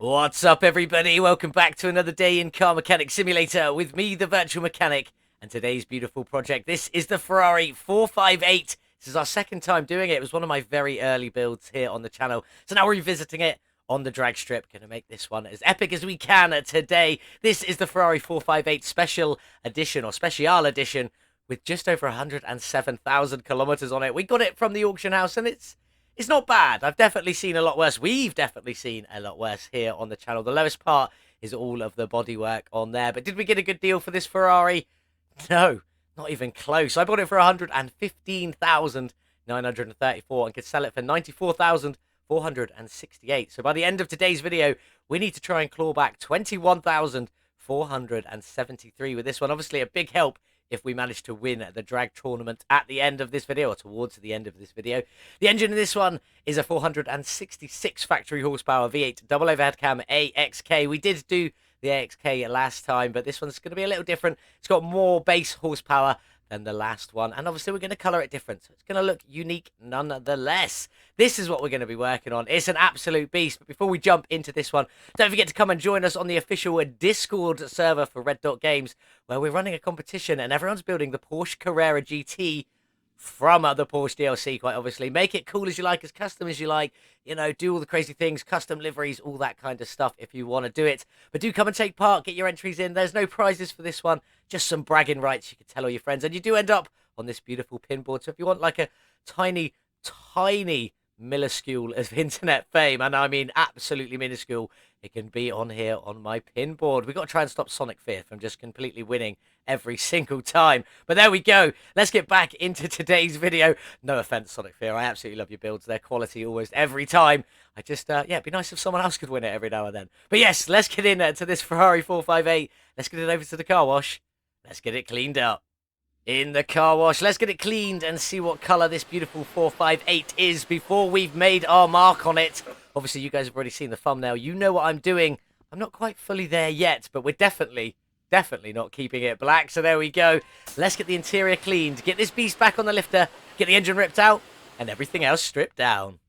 What's up, everybody? Welcome back to another day in Car Mechanic Simulator with me, the Virtual Mechanic, and today's beautiful project. This is the Ferrari 458. This is our second time doing it. It was one of my very early builds here on the channel, so now we're revisiting it on the drag strip. Going to make this one as epic as we can today. This is the Ferrari 458 Special Edition, or Speciale Edition, with just over 107,000 kilometers on it. We got it from the auction house, and it's not bad. I've definitely seen a lot worse. We've definitely seen a lot worse here on the channel. The lowest part is all of the bodywork on there. But did we get a good deal for this Ferrari? No, not even close. I bought it for 115,934 and could sell it for 94,468. So by the end of today's video, we need to try and claw back 21,473 with this one. Obviously, a big help if we manage to win the drag tournament at the end of this video, or towards the end of this video. The engine in this one is a 466 factory horsepower V8 double overhead cam AXK. We did do the AXK last time, but this one's going to be a little different. It's got more base horsepower than the last one, and obviously we're going to colour it different, so it's going to look unique nonetheless. This is what we're going to be working on. It's an absolute beast. But before we jump into this one, don't forget to come and join us on the official Discord server for Red Dot Games, where we're running a competition and everyone's building the Porsche Carrera GT from the Porsche DLC, quite obviously. Make it cool as you like, as custom as you like. You know, do all the crazy things, custom liveries, all that kind of stuff if you want to do it. But do come and take part, get your entries in. There's no prizes for this one, just some bragging rights you can tell all your friends. And you do end up on this beautiful pinboard. So if you want like a tiny, tiny minuscule of internet fame, and I mean absolutely minuscule, it can be on here on my pinboard. We've got to try and stop Sonic Fear from just completely winning every single time. But there we go. Let's get back into today's video. No offense, Sonic Fear. I absolutely love your builds. They're quality almost every time. I just, yeah, it'd be nice if someone else could win it every now and then. But yes, let's get into this Ferrari 458. Let's get it over to the car wash. Let's get it cleaned up. In the car wash, let's get it cleaned and see what colour this beautiful 458 is before we've made our mark on it. Obviously, you guys have already seen the thumbnail. You know what I'm doing. I'm not quite fully there yet, but we're definitely not keeping it black. So there we go. Let's get the interior cleaned, get this beast back on the lifter, get the engine ripped out, and everything else stripped down.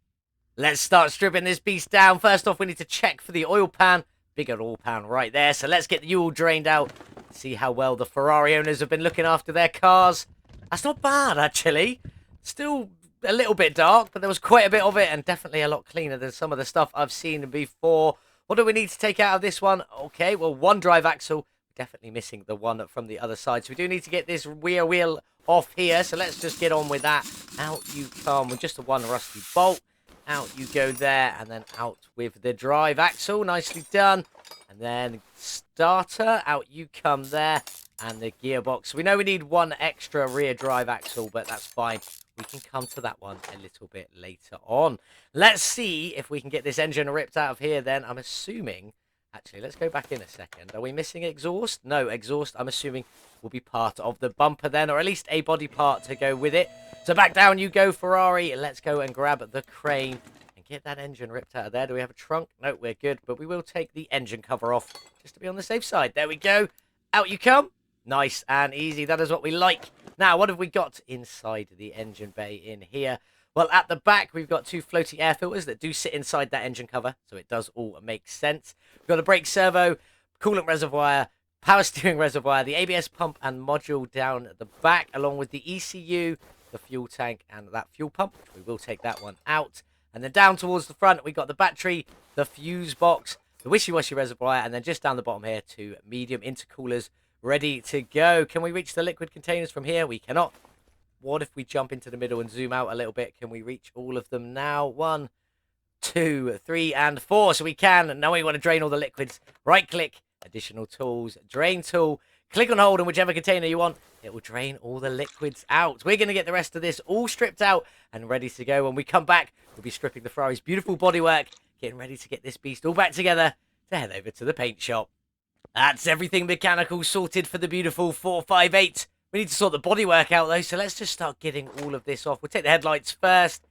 Let's start stripping this beast down. First off, we need to check for the oil pan. Bigger oil pan right there. So let's get the oil drained out. See how well the Ferrari owners have been looking after their cars. That's not bad, actually. Still a little bit dark, but there was quite a bit of it, and definitely a lot cleaner than some of the stuff I've seen before. What do we need to take out of this one? Okay, well, one drive axle. Definitely missing the one from the other side. So we do need to get this rear wheel off here. So let's just get on with that. Out you come with just the one rusty bolt. Out you go there, and then out with the drive axle. Nicely done. And then starter, out you come there, and the gearbox. We know we need one extra rear drive axle, but that's fine. We can come to that one a little bit later on. Let's see if we can get this engine ripped out of here then. I'm assuming, actually, let's go back in a second. Are we missing exhaust? No, exhaust, I'm assuming, will be part of the bumper then, or at least a body part to go with it. So back down you go, Ferrari. Let's go and grab the crane. Get that engine ripped out of there. Do we have a trunk? No, we're good, but we will take the engine cover off just to be on the safe side. There we go. Out you come. Nice and easy. That is what we like. Now, what have we got inside the engine bay in here? Well, at the back, we've got two floating air filters that do sit inside that engine cover, so it does all make sense. We've got a brake servo, coolant reservoir, power steering reservoir, the ABS pump and module down at the back, along with the ECU, the fuel tank, and that fuel pump, which we will take that one out. And then down towards the front, we got the battery, the fuse box, the wishy-washy reservoir, and then just down the bottom here, two medium intercoolers ready to go. Can we reach the liquid containers from here? We cannot. What if we jump into the middle and zoom out a little bit? Can we reach all of them now? 1, 2, 3, and 4. So we can. And now we want to drain all the liquids. Right-click, additional tools, drain tool. Click on hold on whichever container you want. It will drain all the liquids out. We're going to get the rest of this all stripped out and ready to go. When we come back, we'll be stripping the Ferrari's beautiful bodywork, getting ready to get this beast all back together to head over to the paint shop. That's everything mechanical sorted for the beautiful 458. We need to sort the bodywork out, though, so let's just start getting all of this off. We'll take the headlights first,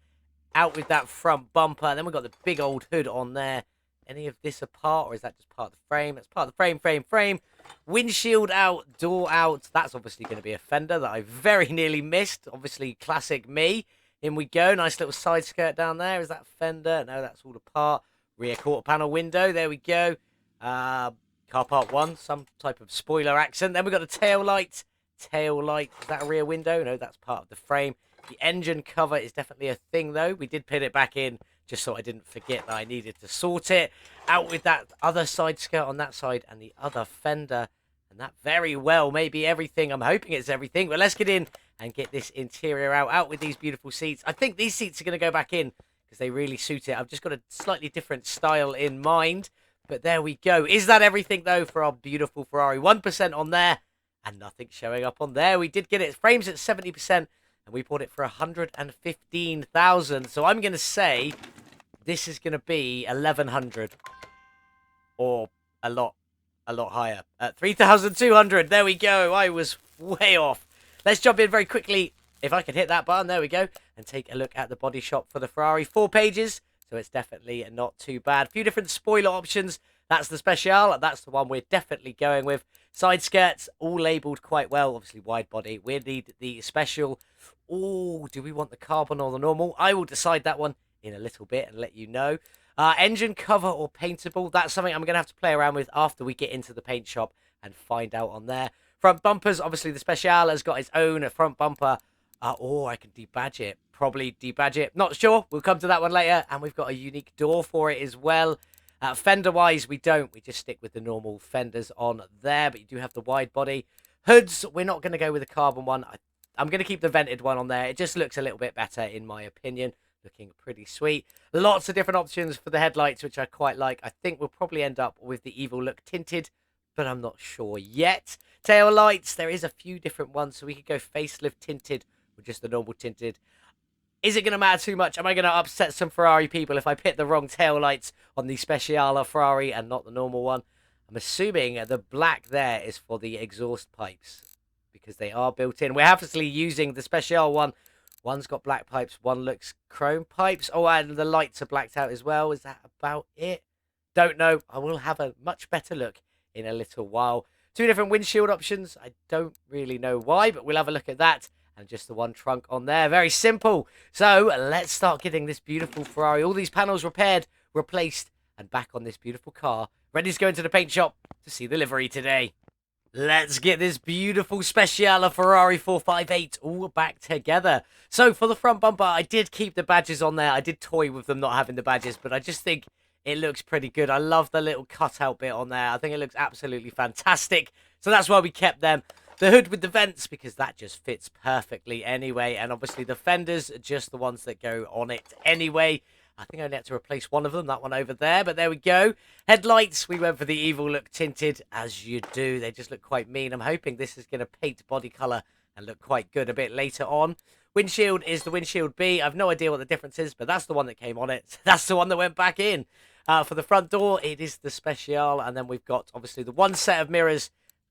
out with that front bumper. And then we've got the big old hood on there. Any of this apart, or is that just part of the frame? That's part of the frame. Windshield out, door out. That's obviously going to be a fender that I very nearly missed. Obviously, classic me. In we go. Nice little side skirt down there. Is that fender? No, that's all apart. Rear quarter panel window. There we go. Car part 1, some type of spoiler accent. Then we've got the tail light. Tail light. Is that a rear window? No, that's part of the frame. The engine cover is definitely a thing, though. We did put it back in just so I didn't forget that I needed to sort it. Out with that other side skirt on that side and the other fender. And that very well may be everything. I'm hoping it's everything. But let's get in and get this interior out. Out with these beautiful seats. I think these seats are going to go back in because they really suit it. I've just got a slightly different style in mind. But there we go. Is that everything, though, for our beautiful Ferrari? 1% on there and nothing showing up on there. We did get it. Frames at 70%, and we bought it for 115,000. So I'm going to say this is going to be 1,100 or a lot higher. At 3,200. There we go. I was way off. Let's jump in very quickly. If I can hit that button, there we go. And take a look at the body shop for the Ferrari. 4 pages. So it's definitely not too bad. A few different spoiler options. That's the Speciale. That's the one we're definitely going with. Side skirts, all labelled quite well. Obviously, wide body. We need the special. Oh, do we want the carbon or the normal? I will decide that one in a little bit and let you know. Engine cover or paintable. That's something I'm going to have to play around with after we get into the paint shop and find out on there. Front bumpers. Obviously, the Speciale has got its own front bumper. Or I can debadge it. Probably debadge it. Not sure. We'll come to that one later. And we've got a unique door for it as well. Fender-wise, we don't. We just stick with the normal fenders on there. But you do have the wide body. Hoods, we're not going to go with the carbon one. I'm going to keep the vented one on there. It just looks a little bit better, in my opinion. Looking pretty sweet. Lots of different options for the headlights, which I quite like. I think we'll probably end up with the Evil Look tinted, but I'm not sure yet. Tail lights, there is a few different ones. So we could go facelift tinted or just the normal tinted. Is it going to matter too much? Am I going to upset some Ferrari people if I put the wrong tail lights on the Speciale Ferrari and not the normal one? I'm assuming the black there is for the exhaust pipes because they are built in. We're obviously using the Speciale one. One's got black pipes, one looks chrome pipes. Oh, and the lights are blacked out as well. Is that about it? Don't know. I will have a much better look in a little while. 2 different windshield options. I don't really know why, but we'll have a look at that. And just the one trunk on there. Very simple. So let's start getting this beautiful Ferrari. All these panels repaired, replaced, and back on this beautiful car. Ready to go into the paint shop to see the livery today. Let's get this beautiful Speciale Ferrari 458 all back together. So for the front bumper, I did keep the badges on there. I did toy with them not having the badges, but I just think it looks pretty good. I love the little cutout bit on there. I think it looks absolutely fantastic. So that's why we kept them. The hood with the vents, because that just fits perfectly anyway. And obviously the fenders are just the ones that go on it anyway. I think I only had to replace one of them, that one over there. But there we go. Headlights, we went for the Evil Look tinted, as you do. They just look quite mean. I'm hoping this is going to paint body colour and look quite good a bit later on. Windshield is the Windshield B. I've no idea what the difference is, but that's the one that came on it. That's the one that went back in. For the front door, it is the Speciale. And then we've got, obviously, the one set of mirrors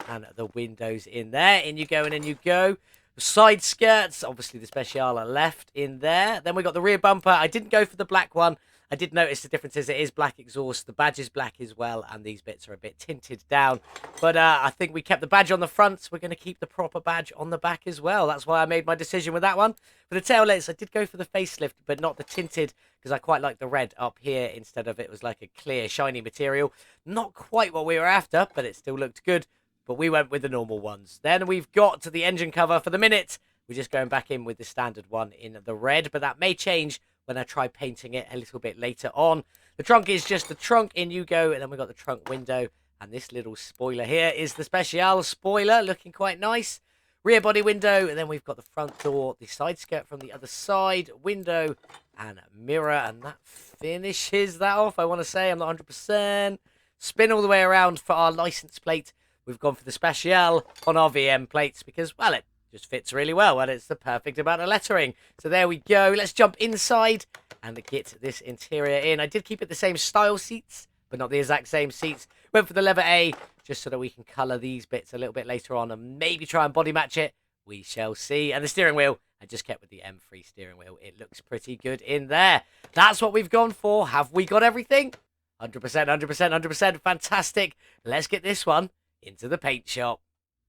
and the windows in there. In you go and in you go. Side skirts, obviously the Speciale left in there. Then we got the rear bumper. I didn't go for the black one. I did notice the differences. It is black exhaust. The badge is black as well. And these bits are a bit tinted down. But I think we kept the badge on the front. So we're going to keep the proper badge on the back as well. That's why I made my decision with that one. For the tail lights, I did go for the facelift, but not the tinted, because I quite like the red up here instead of it was like a clear, shiny material. Not quite what we were after, but it still looked good. But we went with the normal ones. Then we've got the engine cover for the minute. We're just going back in with the standard one in the red. But that may change when I try painting it a little bit later on. The trunk is just the trunk. In you go. And then we've got the trunk window. And this little spoiler here is the Speciale spoiler. Looking quite nice. Rear body window. And then we've got the front door. The side skirt from the other side. Window and mirror. And that finishes that off. I want to say I'm not 100%. Spin all the way around for our license plate. We've gone for the Speciale on our VM plates because, well, it just fits really well and it's the perfect amount of lettering. So there we go. Let's jump inside and get this interior in. I did keep it the same style seats, but not the exact same seats. Went for the lever A just so that we can colour these bits a little bit later on and maybe try and body match it. We shall see. And the steering wheel, I just kept with the M3 steering wheel. It looks pretty good in there. That's what we've gone for. Have we got everything? 100%, 100%, 100%. Fantastic. Let's get this one into the paint shop.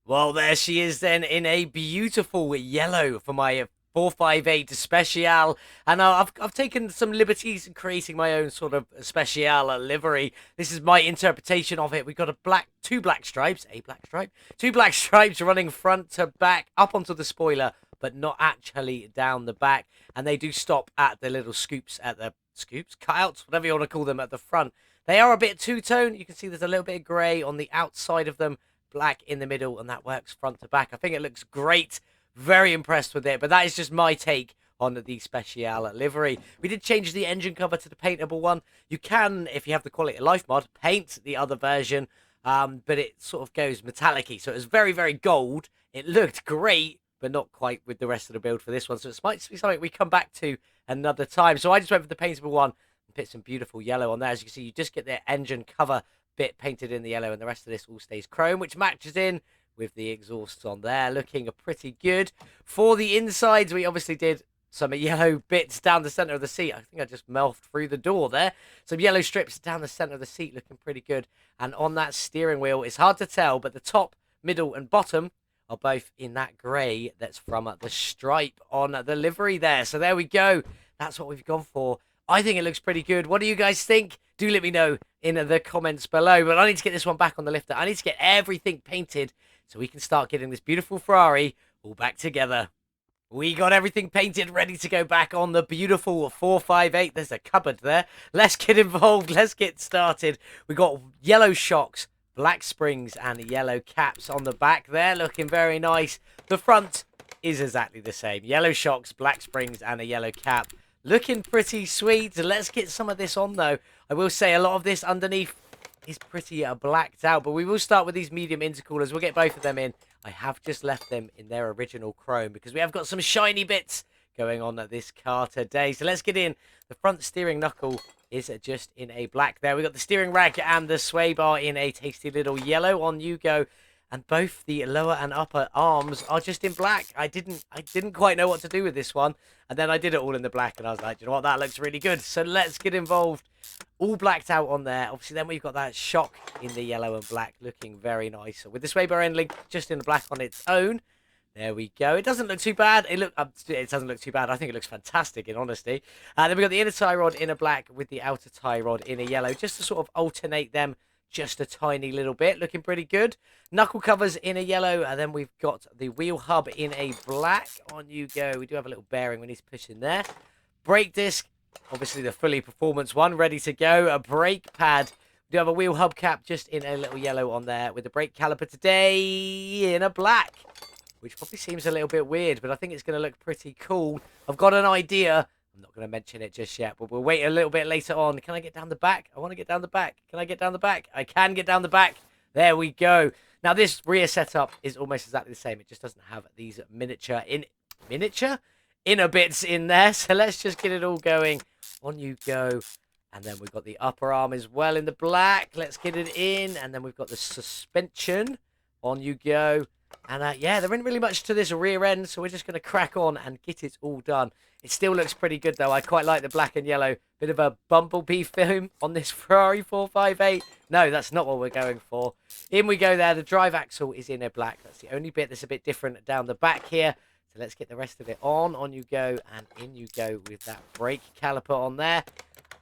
Well, there she is then in a beautiful yellow for my 458 Speciale, and I've taken some liberties in creating my own sort of Speciale livery. This is my interpretation of it. We've got two black stripes, two black stripes running front to back up onto the spoiler, but not actually down the back, and they do stop at the little cutouts, whatever you want to call them, at the front. They are a bit two-tone. You can see there's a little bit of grey on the outside of them, black in the middle, and that works front to back. I think it looks great. Very impressed with it, but that is just my take on the Speciale livery. We did change the engine cover to the paintable one. You can, if you have the Quality of Life mod, paint the other version, but it sort of goes metallic-y, so it was very, very gold. It looked great, but not quite with the rest of the build for this one, so it might be something we come back to another time. So I just went for the paintable one and put some beautiful yellow on there. As you can see, you just get the engine cover bit painted in the yellow, and the rest of this all stays chrome, which matches in with the exhausts on there, looking pretty good. For the insides, we obviously did some yellow bits down the center of the seat. I think I just melted through the door there. Some yellow strips down the center of the seat, looking pretty good. And on that steering wheel, it's hard to tell, but the top, middle, and bottom are both in that grey that's from the stripe on the livery there. So there we go. That's what we've gone for. I think it looks pretty good. What do you guys think? Do let me know in the comments below. But I need to get this one back on the lifter. I need to get everything painted so we can start getting this beautiful Ferrari all back together. We got everything painted, ready to go back on the beautiful 458. There's a cupboard there. Let's get involved. Let's get started. We got yellow shocks, black springs, and yellow caps on the back there. Looking very nice. The front is exactly the same. Yellow shocks, black springs, and a yellow cap. Looking pretty sweet. Let's get some of this on, though. I will say a lot of this underneath is pretty blacked out, but we will start with these medium intercoolers. We'll get both of them in. I have just left them in their original chrome because we have got some shiny bits going on at this car today. So let's get in. The front steering knuckle is just in a black there. We got the steering rack and the sway bar in a tasty little yellow. On you go. And both the lower and upper arms are just in black. I didn't quite know what to do with this one. And then I did it all in the black, and I was like, you know what, that looks really good. So let's get involved. All blacked out on there. Obviously, then we've got that shock in the yellow and black, looking very nice. So with the sway bar end link just in the black on its own. There we go. It doesn't look too bad. It doesn't look too bad. I think it looks fantastic, in honesty. And then we've got the inner tie rod in a black with the outer tie rod in a yellow, just to sort of alternate them just a tiny little bit. Looking pretty good. Knuckle covers in a yellow, and then we've got the wheel hub in a black. On you go. We do have a little bearing we need to push in there. Brake disc, obviously the fully performance one, ready to go. A brake pad. We do have a wheel hub cap just in a little yellow on there, with the brake caliper today in a black, which probably seems a little bit weird, but I think it's going to look pretty cool. I've got an idea. I'm not going to mention it just yet, but we'll wait a little bit later on. Can I get down the back? I want to get down the back. Can I get down the back? I can get down the back. There we go. Now, this rear setup is almost exactly the same. It just doesn't have these miniature inner bits in there. So let's just get it all going. On you go. And then we've got the upper arm as well in the black. Let's get it in. And then we've got the suspension. On you go. And yeah, there isn't really much to this rear end, so we're just going to crack on and get it all done. It still looks pretty good, though. I quite like the black and yellow. Bit of a bumblebee film on this Ferrari 458. No, that's not what we're going for. In we go there. The drive axle is in a black. That's the only bit that's a bit different down the back here. So let's get the rest of it on. On you go, and in you go with that brake caliper on there.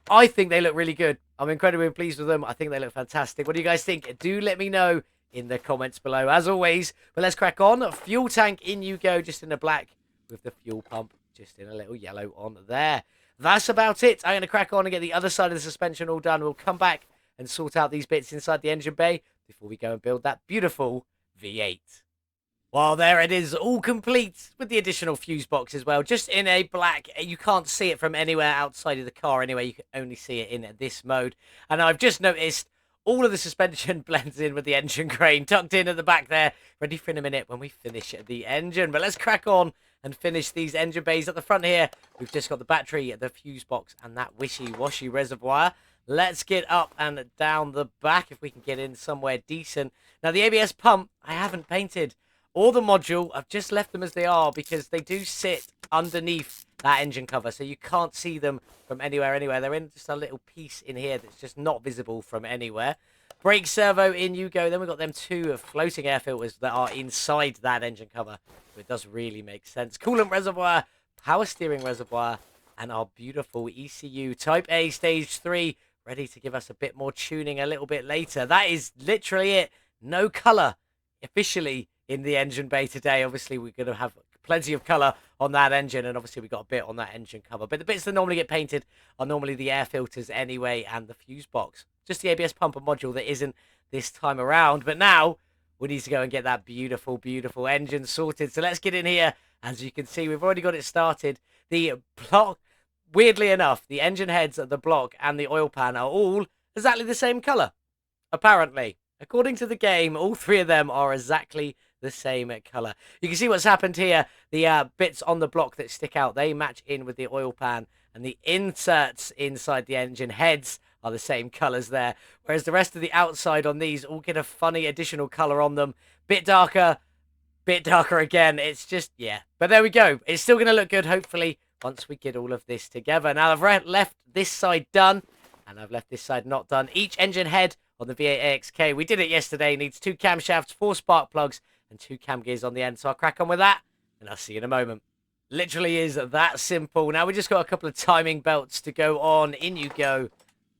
I think they look really good. I'm incredibly pleased with them. I think they look fantastic. What do you guys think? Do let me know in the comments below, as always. But let's crack on. Fuel tank, in you go, just in a black, with the fuel pump just in a little yellow on there. That's about it. I'm going to crack on and get the other side of the suspension all done. We'll come back and sort out these bits inside the engine bay before we go and build that beautiful V8. Well, there it is, all complete with the additional fuse box as well, just in a black. You can't see it from anywhere outside of the car anyway. You can only see it in this mode. And I've just noticed all of the suspension blends in with the engine crane tucked in at the back there, ready for in a minute when we finish the engine. But let's crack on and finish these engine bays. At the front here, we've just got the battery, the fuse box, and that wishy-washy reservoir. Let's get up and down the back if we can get in somewhere decent. Now, the ABS pump, I haven't painted. Or the module, I've just left them as they are because they do sit underneath that engine cover, so you can't see them from anywhere. They're in just a little piece in here that's just not visible from anywhere. Brake servo, in you go. Then we've got them two floating air filters that are inside that engine cover. So it does really make sense. Coolant reservoir, power steering reservoir, and our beautiful ECU Type A Stage 3 ready to give us a bit more tuning a little bit later. That is literally it. No colour officially in the engine bay today. Obviously, we're going to have plenty of colour on that engine, and obviously we got a bit on that engine cover. But the bits that normally get painted are normally the air filters anyway and the fuse box. Just the ABS pumper module that isn't this time around. But now we need to go and get that beautiful, beautiful engine sorted. So let's get in here. As you can see, we've already got it started. The block, weirdly enough, the engine heads, the block, and the oil pan are all exactly the same colour. Apparently, according to the game, all three of them are exactly the same colour. You can see what's happened here. The bits on the block that stick out, they match in with the oil pan, and the inserts inside the engine heads are the same colours there. Whereas the rest of the outside on these all get a funny additional colour on them. Bit darker again. It's just, yeah. But there we go. It's still going to look good, hopefully, once we get all of this together. Now, I've left this side done, and I've left this side not done. Each engine head on the V8 AXK, we did it yesterday, needs 2 camshafts, 4 spark plugs, and 2 cam gears on the end. So I'll crack on with that, and I'll see you in a moment. Literally is that simple. Now we just got a couple of timing belts to go on. In you go,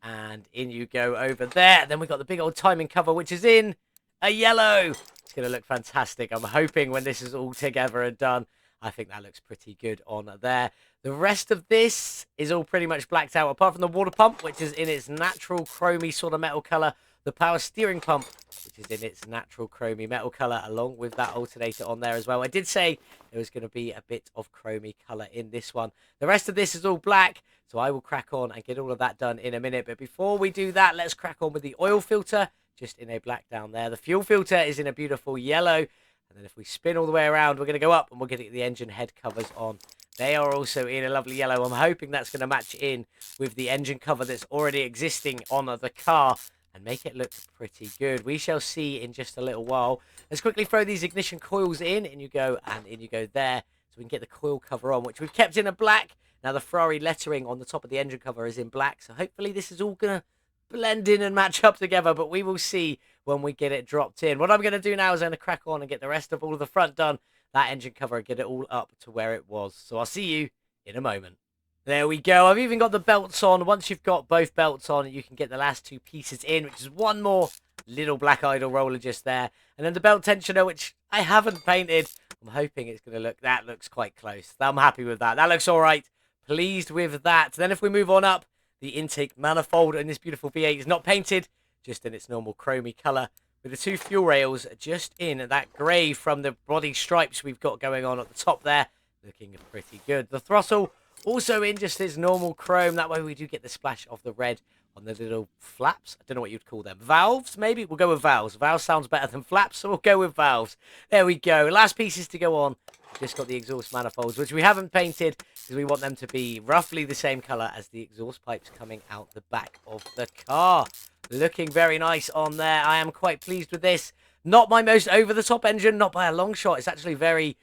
and in you go over there. Then we got the big old timing cover, which is in a yellow. It's going to look fantastic. I'm hoping when this is all together and done, I think that looks pretty good on there. The rest of this is all pretty much blacked out, apart from the water pump, which is in its natural chromy sort of metal colour. The power steering pump, which is in its natural chromy metal colour, along with that alternator on there as well. I did say there was going to be a bit of chromy colour in this one. The rest of this is all black, so I will crack on and get all of that done in a minute. But before we do that, let's crack on with the oil filter, just in a black down there. The fuel filter is in a beautiful yellow. And then if we spin all the way around, we're going to go up and we're going to get the engine head covers on. They are also in a lovely yellow. I'm hoping that's going to match in with the engine cover that's already existing on the car and make it look pretty good. We shall see in just a little while. Let's quickly throw these ignition coils in you go, and in you go there. So we can get the coil cover on, which we've kept in a black. Now the Ferrari lettering on the top of the engine cover is in black. So hopefully this is all going to blend in and match up together, but we will see when we get it dropped in. What I'm going to do now is I'm going to crack on and get the rest of all of the front done, that engine cover, and get it all up to where it was. So I'll see you in a moment. There we go. I've even got the belts on. Once you've got both belts on, you can get the last 2 pieces in, which is one more little black idle roller just there. And then the belt tensioner, which I haven't painted. I'm hoping it's going to look, that looks quite close. I'm happy with that. That looks all right. Pleased with that. Then if we move on up, the intake manifold in this beautiful V8 is not painted, just in its normal chromy colour, with the 2 fuel rails just in that grey from the body stripes we've got going on at the top there, looking pretty good. The throttle also in just its normal chrome. That way we do get the splash of the red on the little flaps. I don't know what you'd call them. Valves, maybe? We'll go with valves. Valves sounds better than flaps, so we'll go with valves. There we go. Last pieces to go on. We've just got the exhaust manifolds, which we haven't painted because we want them to be roughly the same colour as the exhaust pipes coming out the back of the car. Looking very nice on there. I am quite pleased with this. Not my most over-the-top engine, not by a long shot. It's actually very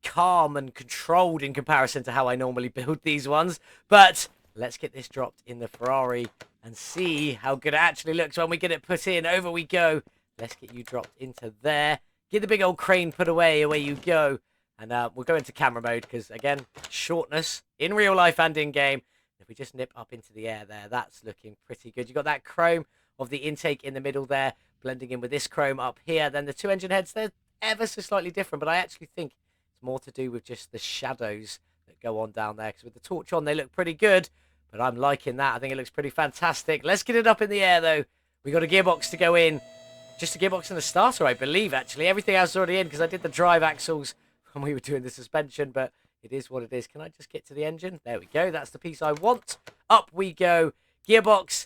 calm and controlled in comparison to how I normally build these ones. But let's get this dropped in the Ferrari and see how good it actually looks when we get it put in. Over we go. Let's get you dropped into there. Get the big old crane put away. Away you go. And we'll go into camera mode because, again, shortness in real life and in game. If we just nip up into the air there, that's looking pretty good. You've got that chrome of the intake in the middle there, blending in with this chrome up here. Then the 2 engine heads, they're ever so slightly different, but I actually think it's more to do with just the shadows that go on down there. Because with the torch on, they look pretty good, but I'm liking that. I think it looks pretty fantastic. Let's get it up in the air, though. We got a gearbox to go in. Just a gearbox and a starter, I believe, actually. Everything else is already in because I did the drive axles when we were doing the suspension, but it is what it is. Can I just get to the engine? There we go. That's the piece I want. Up we go. Gearbox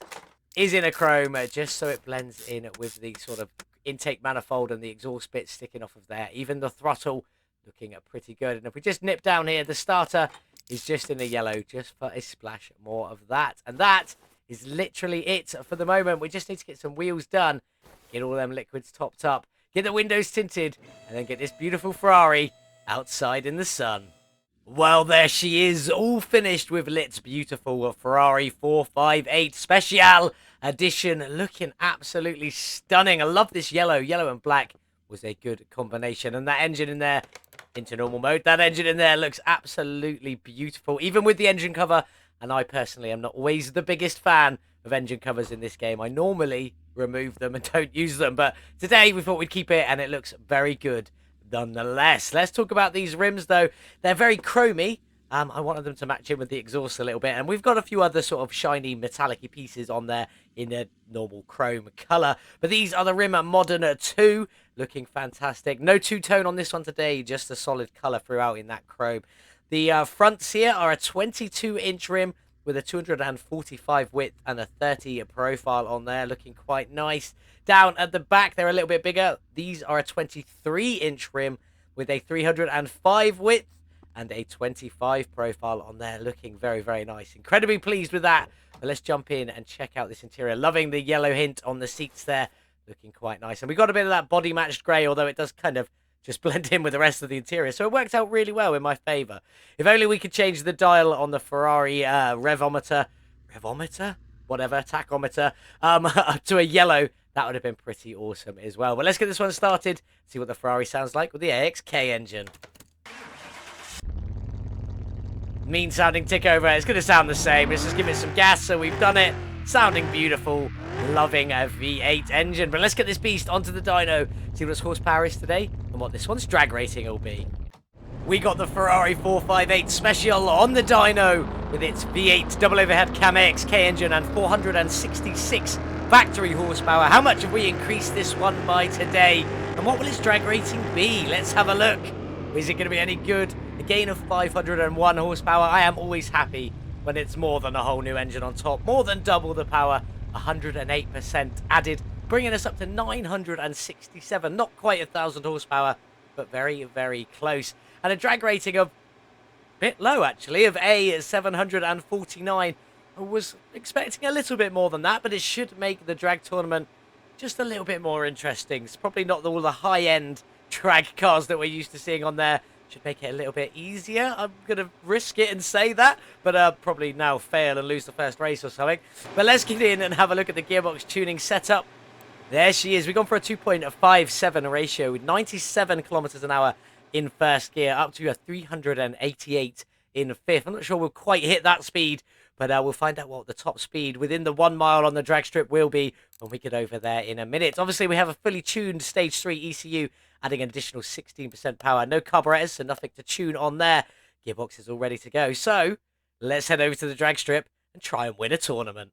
is in a chrome, just so it blends in with the sort of intake manifold and the exhaust bit sticking off of there. Even the throttle looking pretty good. And if we just nip down here, the starter is just in a yellow, just for a splash more of that. And that is literally it for the moment. We just need to get some wheels done, get all them liquids topped up, get the windows tinted, and then get this beautiful Ferrari outside in the sun. Well, there she is, all finished with Lit's beautiful Ferrari 458 Speciale edition, looking absolutely stunning. I love this yellow and black was a good combination, and that engine in there into normal mode. That engine in there looks absolutely beautiful, even with the engine cover. And I personally am not always the biggest fan of engine covers in this game. I normally remove them and don't use them, but today we thought we'd keep it, and it looks very good nonetheless. Let's talk about these rims, though. They're very chromy. I wanted them to match in with the exhaust a little bit, and we've got a few other sort of shiny metallic-y pieces on there in a normal chrome colour. But these are the rim Modern 2, looking fantastic. No two-tone on this one today, just a solid colour throughout in that chrome. The fronts here are a 22-inch rim with a 245 width and a 30 profile on there, looking quite nice. Down at the back, they're a little bit bigger. These are a 23-inch rim with a 305 width and a 25 profile on there, looking very, very nice. Incredibly pleased with that. But let's jump in and check out this interior. Loving the yellow hint on the seats there, looking quite nice. And we got a bit of that body matched grey, although it does kind of just blend in with the rest of the interior. So it worked out really well in my favour. If only we could change the dial on the Ferrari revometer, whatever, tachometer, to a yellow. That would have been pretty awesome as well. But let's get this one started, see what the Ferrari sounds like with the AXK engine. Mean sounding tick over. It's going to sound the same. Let's just give it some gas. So we've done it. Sounding beautiful. Loving a V8 engine. But let's get this beast onto the dyno. See what its horsepower is today and what this one's drag rating will be. We got the Ferrari 458 Speciale on the dyno with its V8 double overhead cam AXK engine and 466 factory horsepower. How much have we increased this one by today? And what will its drag rating be? Let's have a look. Is it going to be any good? A gain of 501 horsepower. I am always happy when it's more than a whole new engine on top. More than double the power. 108% added, bringing us up to 967. Not quite 1,000 horsepower, but very, very close. And a drag rating of a bit low, actually, of A 749. I was expecting a little bit more than that, but it should make the drag tournament just a little bit more interesting. It's probably not all the high-end drag cars that we're used to seeing on there. Should make it a little bit easier. I'm going to risk it and say that, but probably now fail and lose the first race or something. But let's get in and have a look at the gearbox tuning setup. There she is. We've gone for a 2.57 ratio with 97 kilometers an hour in first gear, up to a 388 in fifth. I'm not sure we'll quite hit that speed, but we'll find out what the top speed within the 1 mile on the drag strip will be when we get over there in a minute. Obviously, we have a fully tuned Stage 3 ECU, adding an additional 16% power. No carburetors, so nothing to tune on there. Gearbox is all ready to go. So, let's head over to the drag strip and try and win a tournament.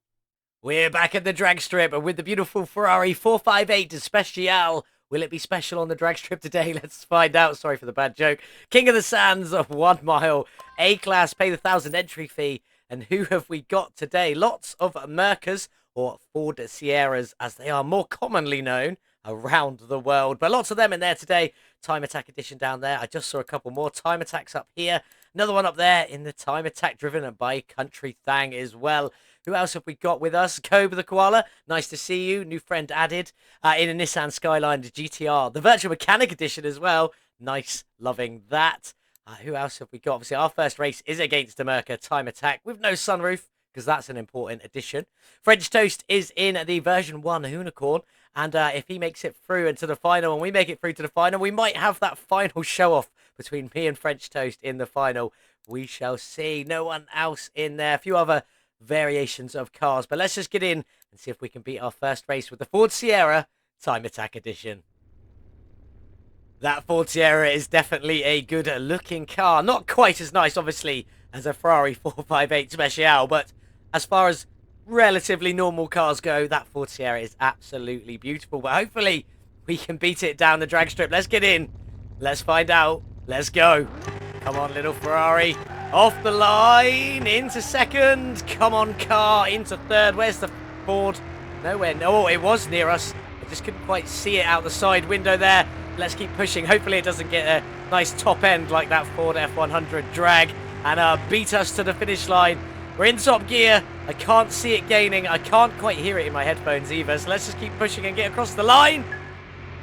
We're back at the drag strip with the beautiful Ferrari 458 Speciale. Will it be special on the drag strip today? Let's find out. Sorry for the bad joke. King of the Sands of 1 mile. A-class, pay the 1,000 entry fee. And who have we got today? Lots of Mercas, or Ford Sierras, as they are more commonly known around the world. But lots of them in there today. Time Attack edition down there. I just saw a couple more Time Attacks up here. Another one up there in the Time Attack driven by Country Thang as well. Who else have we got with us? Kobe the Koala. Nice to see you. New friend added in a Nissan Skyline GTR. The Virtual Mechanic edition as well. Nice. Loving that. Who else have we got? Obviously, our first race is against the Merca Time Attack with no sunroof, because that's an important addition. French Toast is in the version 1 Unicorn. And if he makes it through into the final and we make it through to the final, we might have that final show-off between me and French Toast in the final. We shall see. No one else in there. A few other variations of cars. But let's just get in and see if we can beat our first race with the Ford Sierra Time Attack Edition. That Ford Sierra is definitely a good-looking car. Not quite as nice, obviously, as a Ferrari 458 Speciale, but as far as relatively normal cars go, that Ford Sierra is absolutely beautiful. But hopefully we can beat it down the drag strip. Let's get in. Let's find out. Let's go. Come on, little Ferrari. Off the line. Into second. Come on, car. Into third. Where's the Ford? Nowhere. No, it was near us. I just couldn't quite see it out the side window there. Let's keep pushing. Hopefully it doesn't get a nice top end like that Ford F100 drag and beat us to the finish line. We're in top gear. I can't see it gaining. I can't quite hear it in my headphones either. So let's just keep pushing and get across the line.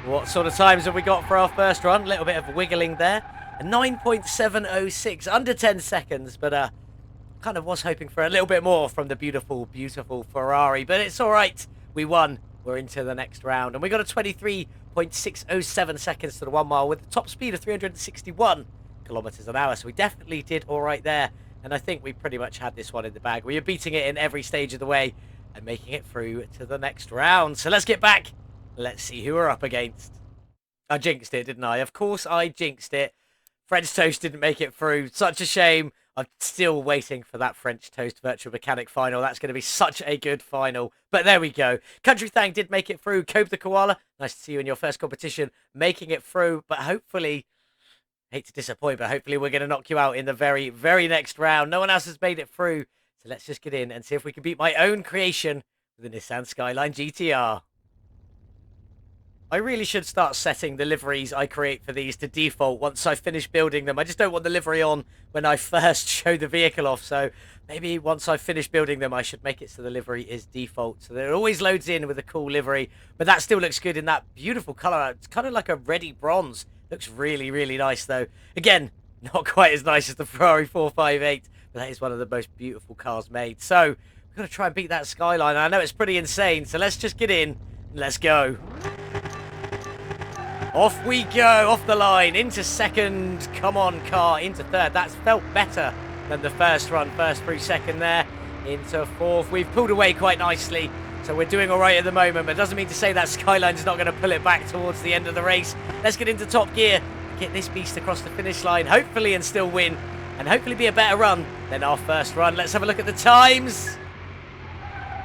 What sort of times have we got for our first run? A little bit of wiggling there. A 9.706, under 10 seconds. But kind of was hoping for a little bit more from the beautiful, beautiful Ferrari. But it's all right. We won. we're into the next round. And we got a 23.607 seconds to the 1 mile with a top speed of 361 kilometers an hour. So we definitely did all right there. And I think we pretty much had this one in the bag. We were beating it in every stage of the way and making it through to the next round. So let's get back. Let's see who we're up against. I jinxed it, didn't I? Of course I jinxed it. French Toast didn't make it through. Such a shame. I'm still waiting for that French Toast Virtual Mechanic final. That's going to be such a good final. But there we go. Country Thang did make it through. Cope the Koala, nice to see you in your first competition, making it through. But hopefully, hate to disappoint, but hopefully we're going to knock you out in the very, very next round. No one else has made it through. So let's just get in and see if we can beat my own creation with the Nissan Skyline GTR. I really should start setting the liveries I create for these to default once I finish building them. I just don't want the livery on when I first show the vehicle off. So maybe once I finish building them, I should make it so the livery is default. So that it always loads in with a cool livery. But that still looks good in that beautiful colour. It's kind of like a reddy bronze. Looks really, really nice though. Again, not quite as nice as the Ferrari 458. But that is one of the most beautiful cars made. So we've got to try and beat that Skyline. I know it's pretty insane. So let's just get in and let's go. Off we go, off the line, into second, come on car, into third. That's felt better than the first run, first through second there, into fourth. We've pulled away quite nicely, so we're doing all right at the moment, but it doesn't mean to say that Skyline's not going to pull it back towards the end of the race. Let's get into top gear, get this beast across the finish line, hopefully, and still win, and hopefully be a better run than our first run. Let's have a look at the times.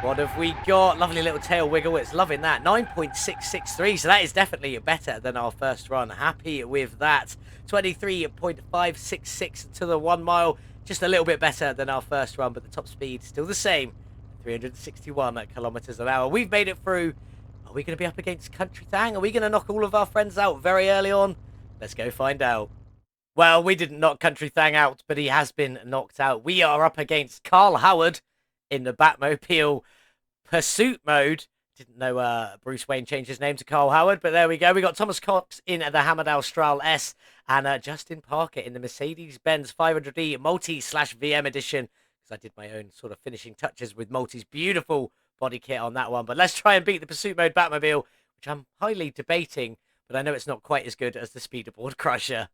What have we got? Lovely little tail wiggle. It's loving that. 9.663. So that is definitely better than our first run. Happy with that. 23.566 to the 1 mile. Just a little bit better than our first run, but the top speed still the same. 361 kilometers an hour. We've made it through. Are we going to be up against Country Thang? Are we going to knock all of our friends out very early on? Let's go find out. Well, we didn't knock Country Thang out, but he has been knocked out. We are up against Carl Howard in the Batmobile Pursuit mode. Didn't know Bruce Wayne changed his name to Carl Howard, but there we go. We got Thomas Cox in the Hammerdale Strahl S and Justin Parker in the Mercedes-Benz 500e Multi/VM edition, because I did my own sort of finishing touches with Multi's beautiful body kit on that one. But let's try and beat the Pursuit mode Batmobile, which I'm highly debating, but I know it's not quite as good as the Speederboard Crusher.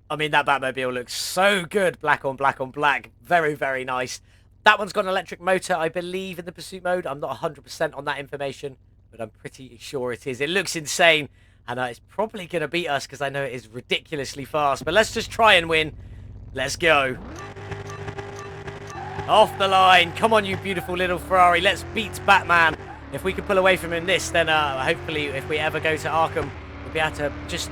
I mean, that Batmobile looks so good, black on black on black. Very, very nice. That one's got an electric motor, I believe, in the Pursuit mode. I'm not 100% on that information, but I'm pretty sure it is. It looks insane, and it's probably going to beat us because I know it is ridiculously fast. But let's just try and win. Let's go. Off the line. Come on, you beautiful little Ferrari. Let's beat Batman. If we can pull away from him this, then hopefully if we ever go to Arkham, we'll be able to just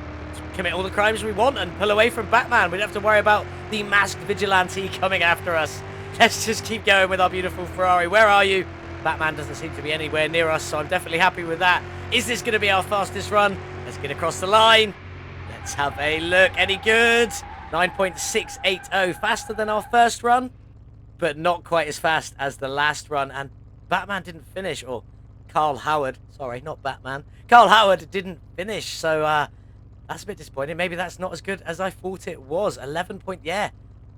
commit all the crimes we want and pull away from Batman. We don't have to worry about the masked vigilante coming after us. Let's just keep going with our beautiful Ferrari. Where are you? Batman doesn't seem to be anywhere near us, so I'm definitely happy with that. Is this going to be our fastest run? Let's get across the line. Let's have a look. Any good? 9.680. Faster than our first run, but not quite as fast as the last run. And Batman didn't finish, or Carl Howard. Sorry, not Batman. Carl Howard didn't finish, so that's a bit disappointing. Maybe that's not as good as I thought it was. 11 point, yeah.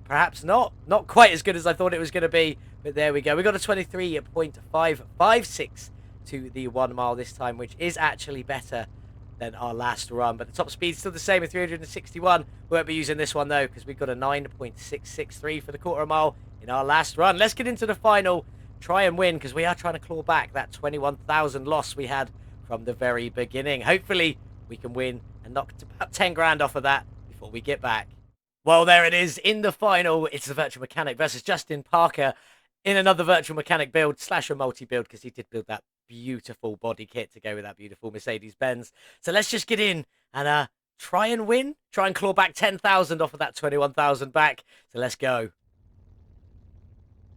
Perhaps not. Not quite as good as I thought it was going to be. But there we go. We got a 23.556 to the 1 mile this time, which is actually better than our last run. But the top speed's still the same at 361. We won't be using this one, though, because we've got a 9.663 for the quarter mile in our last run. Let's get into the final. Try and win, because we are trying to claw back that 21,000 loss we had from the very beginning. Hopefully, we can win and knock about 10 grand off of that before we get back. Well, there it is in the final. It's the Virtual Mechanic versus Justin Parker in another Virtual Mechanic build / a multi-build, because he did build that beautiful body kit to go with that beautiful Mercedes-Benz. So let's just get in and try and win. Try and claw back 10,000 off of that 21,000 back. So let's go.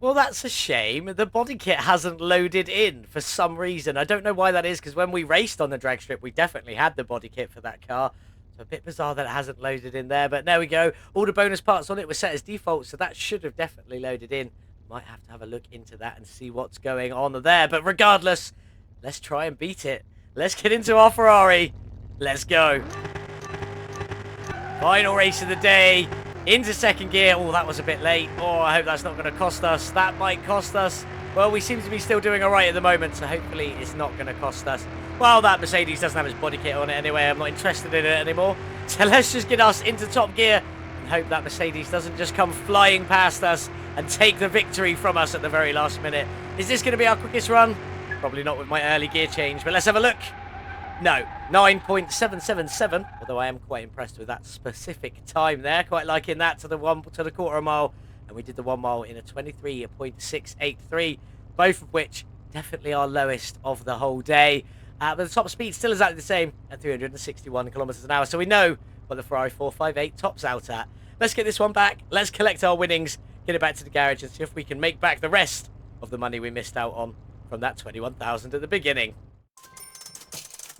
Well, that's a shame. The body kit hasn't loaded in for some reason. I don't know why that is, because when we raced on the drag strip, we definitely had the body kit for that car. A bit bizarre that it hasn't loaded in there, but there we go. All the bonus parts on it were set as default, so that should have definitely loaded in. Might have to have a look into that and see what's going on there, but regardless, let's try and beat it. Let's get into our Ferrari. Let's go. Final race of the day. Into second gear. Oh, that was a bit late. Oh, I hope that's not going to cost us. That might cost us. Well, we seem to be still doing all right at the moment, so hopefully it's not going to cost us. Well, that Mercedes doesn't have its body kit on it anyway. I'm not interested in it anymore. So let's just get us into top gear and hope that Mercedes doesn't just come flying past us and take the victory from us at the very last minute. Is this going to be our quickest run? Probably not with my early gear change, but let's have a look. No, 9.777, although I am quite impressed with that specific time there. Quite liking that to the quarter mile. And we did the 1 mile in a 23.683, both of which definitely our lowest of the whole day. But the top speed still exactly the same at 361 kilometers an hour. So we know what the Ferrari 458 tops out at. Let's get this one back. Let's collect our winnings, get it back to the garage, and see if we can make back the rest of the money we missed out on from that 21,000 at the beginning.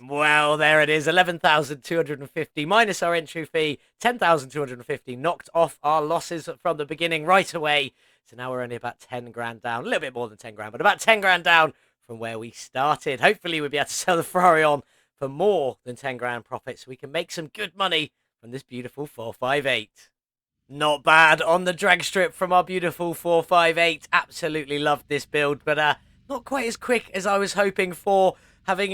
Well, there it is, 11,250 minus our entry fee, 10,250, knocked off our losses from the beginning right away. So now we're only about 10 grand down, a little bit more than 10 grand, but about 10 grand down from where we started. Hopefully we'll be able to sell the Ferrari on for more than 10 grand profit so we can make some good money from this beautiful 458. Not bad on the drag strip from our beautiful 458. Absolutely loved this build, but not quite as quick as I was hoping for.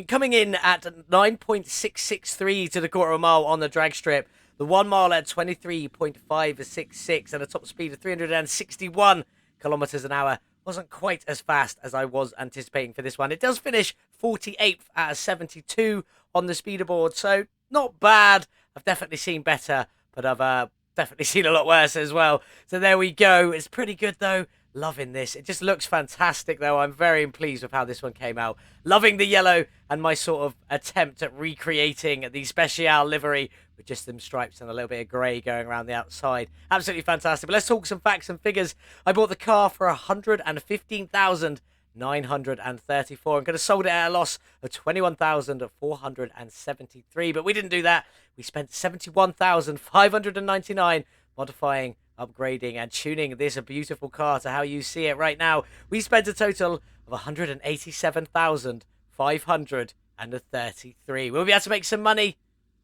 Coming in at 9.663 to the quarter mile on the drag strip, the 1 mile at 23.566 and a top speed of 361 kilometers an hour wasn't quite as fast as I was anticipating for this one. It does finish 48th out of 72 on the speeder board, so not bad. I've definitely seen better, but I've definitely seen a lot worse as well. So there we go. It's pretty good though. Loving this. It just looks fantastic, though. I'm very pleased with how this one came out. Loving the yellow and my sort of attempt at recreating the Speciale livery with just them stripes and a little bit of grey going around the outside. Absolutely fantastic. But let's talk some facts and figures. I bought the car for 115,934. I'm going to sold it at a loss of 21,473. But we didn't do that. We spent 71,599 modifying, upgrading and tuning this beautiful car to how you see it right now. We spent a total of 187,533. We'll be able to make some money.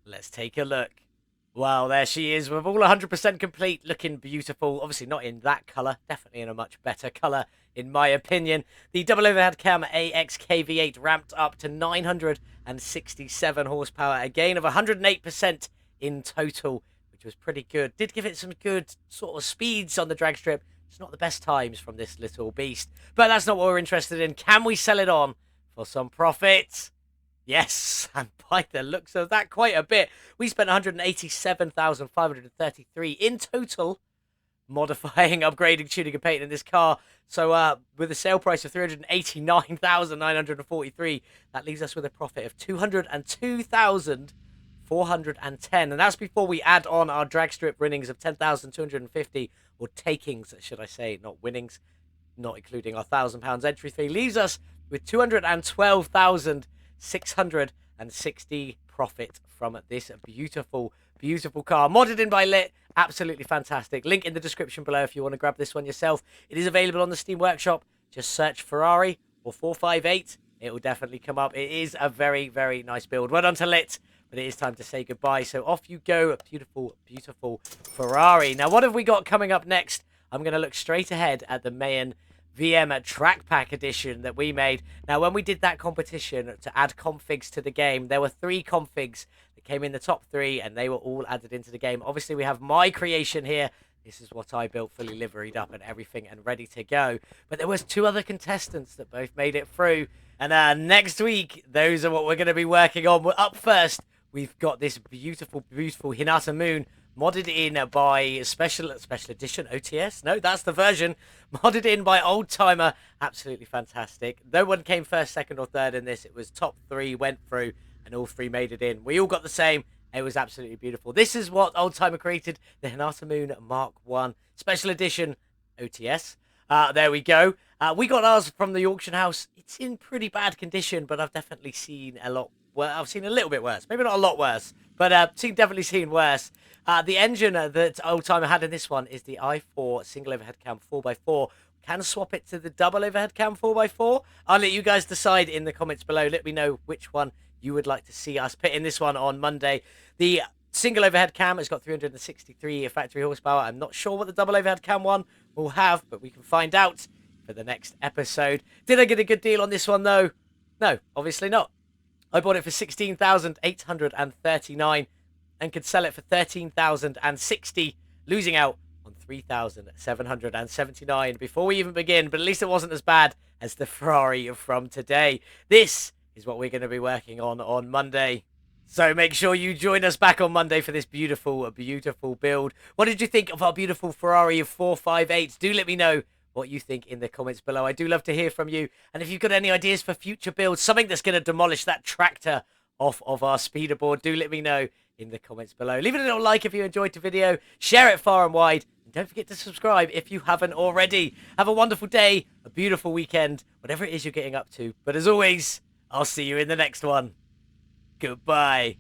Let's take a look. Wow, there she is with all 100% complete, looking beautiful. Obviously not in that colour, definitely in a much better colour in my opinion. The double overhead cam AXK-V8 ramped up to 967 horsepower, a gain of 108% in total, which was pretty good. Did give it some good sort of speeds on the drag strip. It's not the best times from this little beast, but that's not what we're interested in. Can we sell it on for some profit? Yes, and by the looks of that, quite a bit. We spent 187,533 in total modifying, upgrading, tuning and painting this car. So with a sale price of 389,943, that leaves us with a profit of 202,410, and that's before we add on our drag strip winnings of 10,250, or takings, should I say, not winnings, not including our £1,000 entry fee. Leaves us with 212,660 profit from this beautiful, beautiful car. Modded in by Lit. Absolutely fantastic. Link in the description below if you want to grab this one yourself. It is available on the Steam Workshop. Just search Ferrari or 458. It will definitely come up. It is a very, very nice build. Well done to Lit. But it is time to say goodbye. So off you go. A beautiful, beautiful Ferrari. Now, what have we got coming up next? I'm going to look straight ahead at the Mayan VM Track Pack edition that we made. Now, when we did that competition to add configs to the game, there were 3 configs that came in the top 3, and they were all added into the game. Obviously, we have my creation here. This is what I built, fully liveried up and everything and ready to go. But there was 2 other contestants that both made it through. And next week, those are what we're going to be working on. Up first, we've got this beautiful, beautiful Hinata Moon, modded in by Special Edition OTS. No, that's the version. Modded in by Old Timer. Absolutely fantastic. No one came first, second, or third in this. It was top 3 went through, and all 3 made it in. We all got the same. It was absolutely beautiful. This is what Old Timer created, the Hinata Moon Mark 1 Special Edition OTS. There we go. We got ours from the auction house. It's in pretty bad condition, but I've definitely seen a lot. Well, I've seen a little bit worse. Maybe not a lot worse, but definitely seen worse. The engine that Old Timer had in this one is the i4 single overhead cam 4x4. Can swap it to the double overhead cam 4x4. I'll let you guys decide in the comments below. Let me know which one you would like to see us put in this one on Monday. The single overhead cam has got 363 factory horsepower. I'm not sure what the double overhead cam one will have, but we can find out for the next episode. Did I get a good deal on this one, though? No, obviously not. I bought it for 16,839 and could sell it for 13,060, losing out on 3,779 before we even begin, but at least it wasn't as bad as the Ferrari from today. This is what we're going to be working on Monday. So make sure you join us back on Monday for this beautiful, beautiful build. What did you think of our beautiful Ferrari of 458? Do let me know what you think in the comments below. I do love to hear from you. And if you've got any ideas for future builds, something that's going to demolish that tractor off of our speeder board, do let me know in the comments below. Leave it a little like if you enjoyed the video. Share it far and wide. And don't forget to subscribe if you haven't already. Have a wonderful day, a beautiful weekend, whatever it is you're getting up to. But as always, I'll see you in the next one. Goodbye.